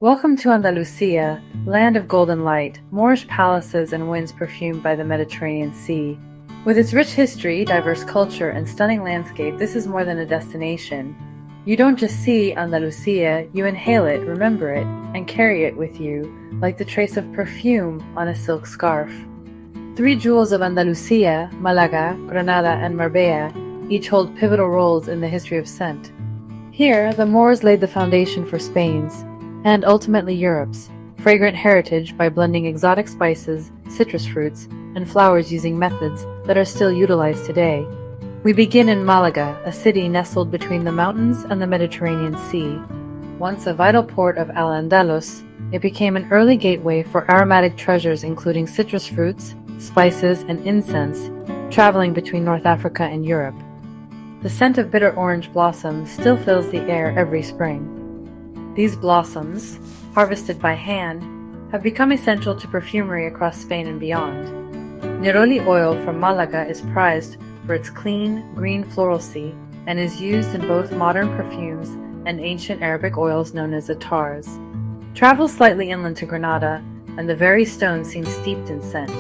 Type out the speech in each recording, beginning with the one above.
Welcome to Andalucía, land of golden light, Moorish palaces and winds perfumed by the Mediterranean Sea. With its rich history, diverse culture, and stunning landscape, this is more than a destination. You don't just see Andalucía, you inhale it, remember it, and carry it with you, like the trace of perfume on a silk scarf. Three jewels of Andalucía, Málaga, Granada, and Marbella, each hold pivotal roles in the history of scent. Here, the Moors laid the foundation for Spain's, and ultimately Europe's, fragrant heritage by blending exotic spices, citrus fruits, and flowers using methods that are still utilized today. We begin in Málaga, a city nestled between the mountains and the Mediterranean Sea. Once a vital port of Al-Andalus, it became an early gateway for aromatic treasures including citrus fruits, spices, and incense, traveling between North Africa and Europe. The scent of bitter orange blossoms still fills the air every spring. These blossoms, harvested by hand, have become essential to perfumery across Spain and beyond. Neroli oil from Málaga is prized for its clean, green floralcy and is used in both modern perfumes and ancient Arabic oils known as atars. Travel slightly inland to Granada, and the very stone seems steeped in scent.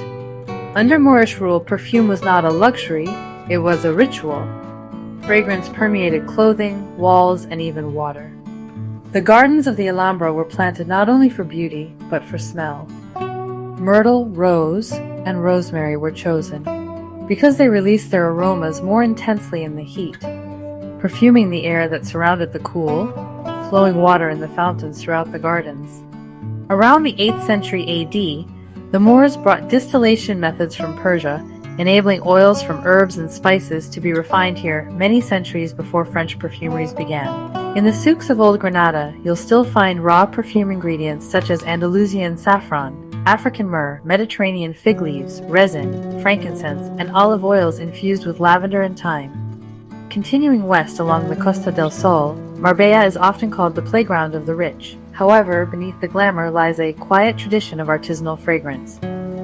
Under Moorish rule, perfume was not a luxury, it was a ritual. Fragrance permeated clothing, walls, and even water. The gardens of the Alhambra were planted not only for beauty, but for smell. Myrtle, rose, and rosemary were chosen because they released their aromas more intensely in the heat, perfuming the air that surrounded the cool, flowing water in the fountains throughout the gardens. Around the 8th century AD, the Moors brought distillation methods from Persia, enabling oils from herbs and spices to be refined here many centuries before French perfumeries began. In the souks of Old Granada, you'll still find raw perfume ingredients such as Andalusian saffron, African myrrh, Mediterranean fig leaves, resin, frankincense, and olive oils infused with lavender and thyme. Continuing west along the Costa del Sol, Marbella is often called the playground of the rich. However, beneath the glamour lies a quiet tradition of artisanal fragrance.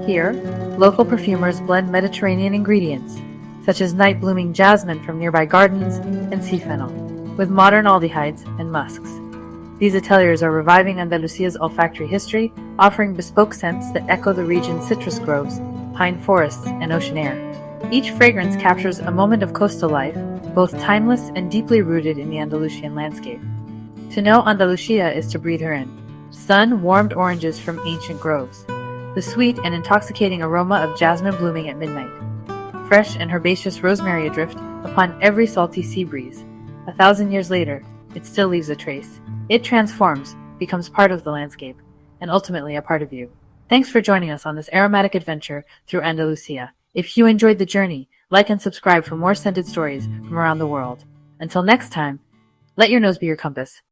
Here, local perfumers blend Mediterranean ingredients, such as night-blooming jasmine from nearby gardens and sea fennel, with modern aldehydes and musks. These ateliers are reviving Andalucia's olfactory history, offering bespoke scents that echo the region's citrus groves, pine forests, and ocean air. Each fragrance captures a moment of coastal life, both timeless and deeply rooted in the Andalusian landscape. To know Andalucia is to breathe her in. Sun-warmed oranges from ancient groves. The sweet and intoxicating aroma of jasmine blooming at midnight. Fresh and herbaceous rosemary adrift upon every salty sea breeze. 1,000 years later, it still leaves a trace. It transforms, becomes part of the landscape, and ultimately a part of you. Thanks for joining us on this aromatic adventure through Andalucia. If you enjoyed the journey, like and subscribe for more scented stories from around the world. Until next time, let your nose be your compass.